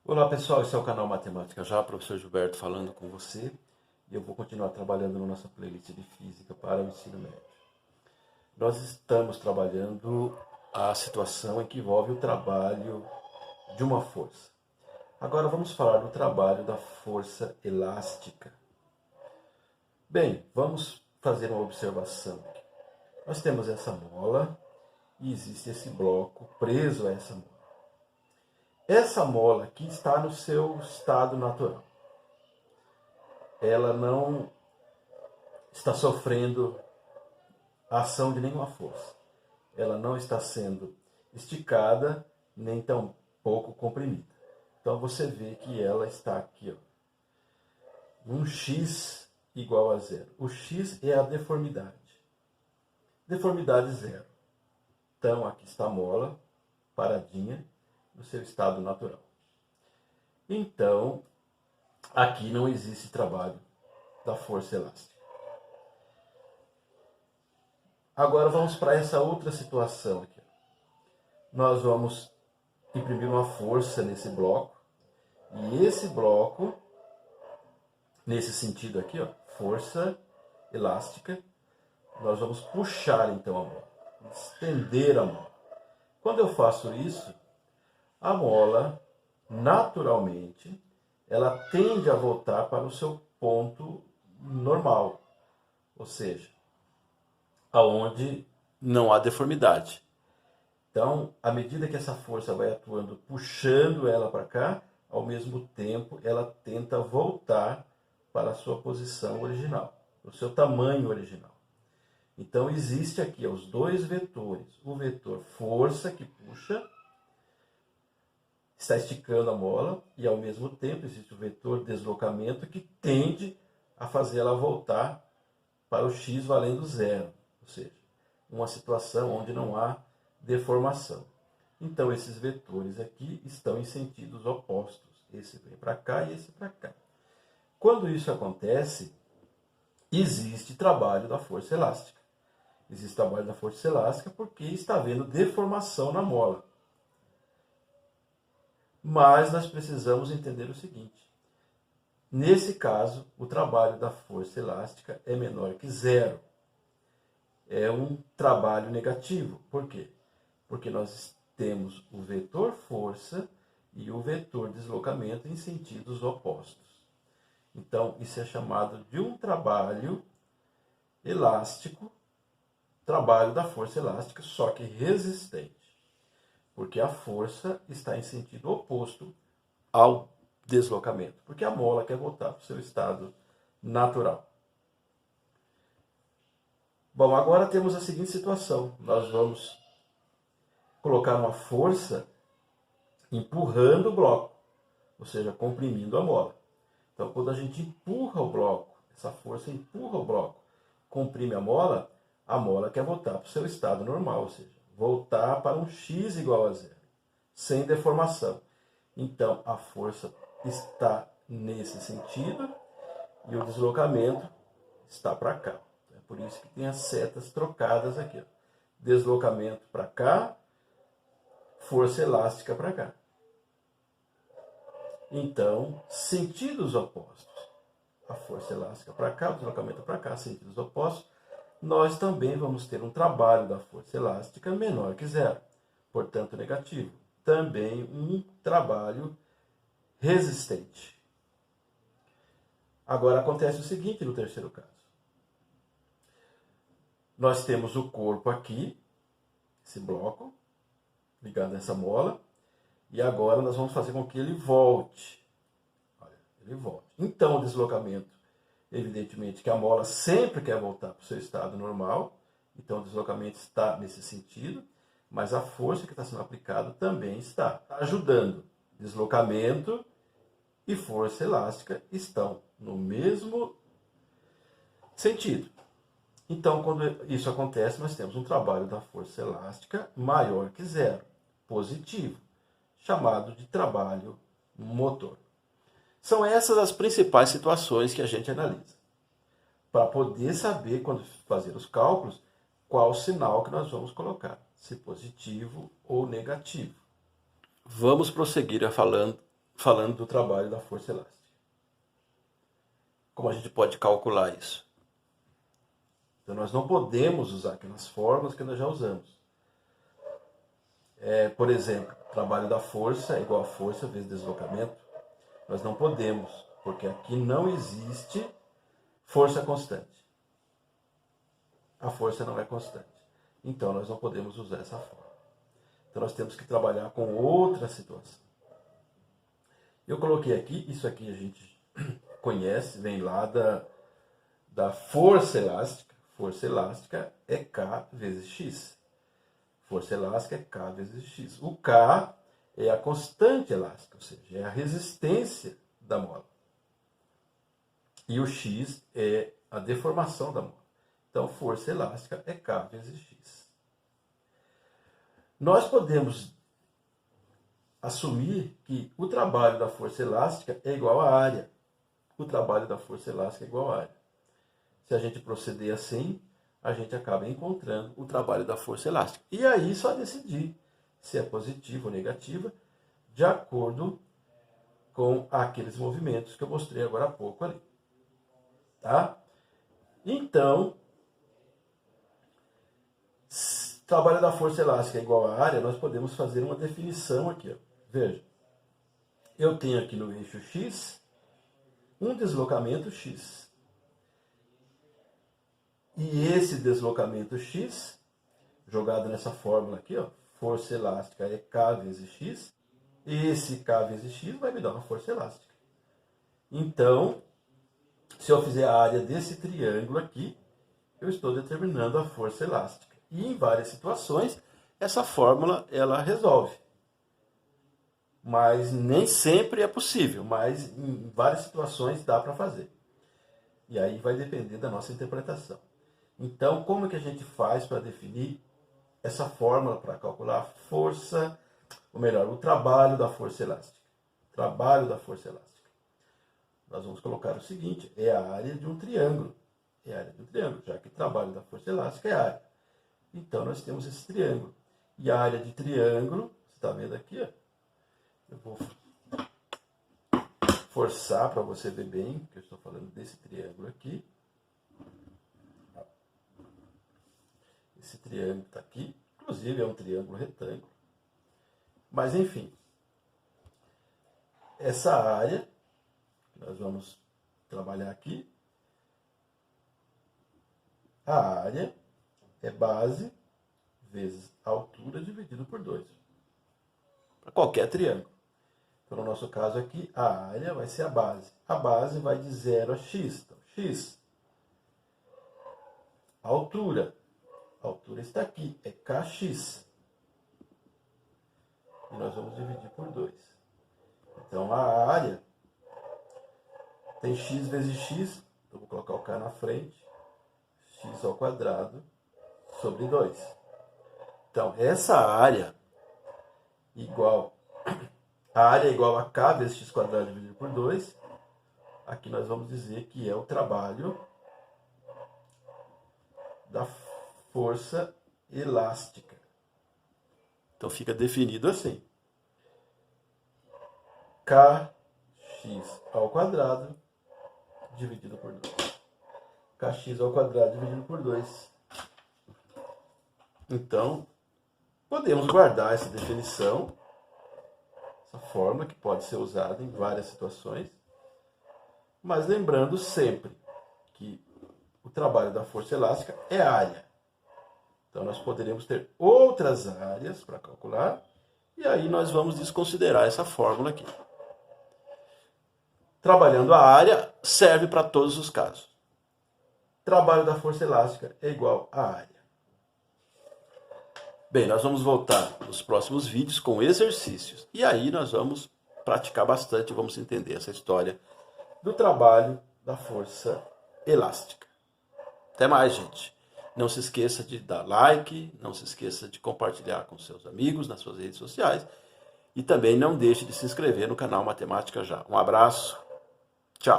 Olá pessoal, esse é o canal Matemática Já, professor Gilberto falando com você e eu vou continuar trabalhando na nossa playlist de Física para o ensino médio. Nós estamos trabalhando a situação em que envolve o trabalho de uma força. Agora vamos falar do trabalho da força elástica. Bem, vamos fazer uma observação. Nós temos essa mola e existe esse bloco preso a essa mola. Essa mola aqui está no seu estado natural. Ela não está sofrendo a ação de nenhuma força. Ela não está sendo esticada, nem tão pouco comprimida. Então você vê que ela está aqui, ó, um x igual a zero. O x é a deformidade. Deformidade zero. Então aqui está a mola paradinha no seu estado natural. Então, aqui não existe trabalho da força elástica. Agora vamos para essa outra situação aqui. Nós vamos imprimir uma força nesse bloco. E esse bloco, nesse sentido aqui, ó, força elástica, nós vamos puxar então a mola, estender a mola. Quando eu faço isso, a mola, naturalmente, ela tende a voltar para o seu ponto normal, ou seja, aonde não há deformidade. Então, à medida que essa força vai atuando, puxando ela para cá, ao mesmo tempo ela tenta voltar para a sua posição original, para o seu tamanho original. Então, existe aqui os dois vetores. O vetor força, que puxa, está esticando a mola, e ao mesmo tempo existe o vetor deslocamento, que tende a fazer ela voltar para o x valendo zero, ou seja, uma situação onde não há deformação. Então esses vetores aqui estão em sentidos opostos, esse vem para cá e esse para cá. Quando isso acontece, existe trabalho da força elástica. Existe trabalho da força elástica porque está havendo deformação na mola. Mas nós precisamos entender o seguinte: nesse caso, o trabalho da força elástica é menor que zero. É um trabalho negativo. Por quê? Porque nós temos o vetor força e o vetor deslocamento em sentidos opostos. Então, isso é chamado de um trabalho elástico, trabalho da força elástica, só que resistente. Porque a força está em sentido oposto ao deslocamento, porque a mola quer voltar para o seu estado natural. Bom, agora temos a seguinte situação. Nós vamos colocar uma força empurrando o bloco, ou seja, comprimindo a mola. Então, quando a gente empurra o bloco, essa força empurra o bloco, comprime a mola quer voltar para o seu estado normal, ou seja, voltar para um x igual a zero, sem deformação. Então, a força está nesse sentido e o deslocamento está para cá. É por isso que tem as setas trocadas aqui. Ó. Deslocamento para cá, força elástica para cá. Então, sentidos opostos. A força elástica para cá, o deslocamento para cá, sentidos opostos. Nós também vamos ter um trabalho da força elástica menor que zero, portanto negativo. Também um trabalho resistente. Agora acontece o seguinte no terceiro caso. Nós temos o corpo aqui, esse bloco, ligado nessa mola, e agora nós vamos fazer com que ele volte. Olha, ele volte. Então o deslocamento, evidentemente que a mola sempre quer voltar para o seu estado normal, então o deslocamento está nesse sentido, mas a força que está sendo aplicada também está ajudando. Deslocamento e força elástica estão no mesmo sentido. Então, quando isso acontece, nós temos um trabalho da força elástica maior que zero, positivo, chamado de trabalho motor. São essas as principais situações que a gente analisa, para poder saber, quando fazer os cálculos, qual sinal que nós vamos colocar, se positivo ou negativo. Vamos prosseguir falando do trabalho da força elástica. Como a gente pode calcular isso? Então nós não podemos usar aquelas fórmulas que nós já usamos. Por exemplo, trabalho da força é igual a força vezes deslocamento. Nós não podemos, porque aqui não existe força constante. A força não é constante. Então nós não podemos usar essa fórmula. Então nós temos que trabalhar com outra situação. Eu coloquei aqui, isso aqui a gente conhece, vem lá da força elástica. Força elástica é K vezes X. Força elástica é K vezes X. O K é a constante elástica, ou seja, é a resistência da mola. E o X é a deformação da mola. Então, força elástica é K vezes X. Nós podemos assumir que o trabalho da força elástica é igual à área. O trabalho da força elástica é igual à área. Se a gente proceder assim, a gente acaba encontrando o trabalho da força elástica. E aí só decidir se é positiva ou negativa, de acordo com aqueles movimentos que eu mostrei agora há pouco ali. Tá? Então, se o trabalho da força elástica é igual à área, nós podemos fazer uma definição aqui. Ó. Veja, eu tenho aqui no eixo X um deslocamento X. E esse deslocamento X, jogado nessa fórmula aqui, ó, força elástica é K vezes X, esse K vezes X vai me dar uma força elástica. Então, se eu fizer a área desse triângulo aqui, eu estou determinando a força elástica. E em várias situações, essa fórmula ela resolve. Mas nem sempre é possível, mas em várias situações dá para fazer. E aí vai depender da nossa interpretação. Então, como é que a gente faz para definir essa fórmula para calcular a força, ou melhor, o trabalho da força elástica? Trabalho da força elástica. Nós vamos colocar o seguinte, é a área de um triângulo. É a área de um triângulo, já que o trabalho da força elástica é a área. Então, nós temos esse triângulo. E a área de triângulo, você está vendo aqui, ó, eu vou forçar para você ver bem, que eu estou falando desse triângulo aqui. Esse triângulo está aqui, inclusive é um triângulo retângulo. Mas, enfim, essa área, que nós vamos trabalhar aqui, a área é base vezes altura dividido por 2. Para qualquer triângulo. Então, no nosso caso aqui, a área vai ser a base. A base vai de 0 a x. Então, x. A altura. A altura está aqui, é kx. E nós vamos dividir por 2. Então, a área tem x vezes x. Então, vou colocar o k na frente. X ao quadrado sobre 2. Então, essa área igual... A área é igual a k vezes x quadrado dividido por 2. Aqui nós vamos dizer que é o trabalho da força elástica. Então fica definido assim. Kx ao quadrado dividido por 2. Kx ao quadrado dividido por 2. Então, podemos guardar essa definição, essa fórmula que pode ser usada em várias situações, mas lembrando sempre que o trabalho da força elástica é área. Então, nós poderíamos ter outras áreas para calcular, e aí nós vamos desconsiderar essa fórmula aqui. Trabalhando a área serve para todos os casos. Trabalho da força elástica é igual à área. Bem, nós vamos voltar nos próximos vídeos com exercícios. E aí nós vamos praticar bastante, vamos entender essa história do trabalho da força elástica. Até mais, gente. Não se esqueça de dar like, não se esqueça de compartilhar com seus amigos nas suas redes sociais e também não deixe de se inscrever no canal Matemática Já. Um abraço, tchau!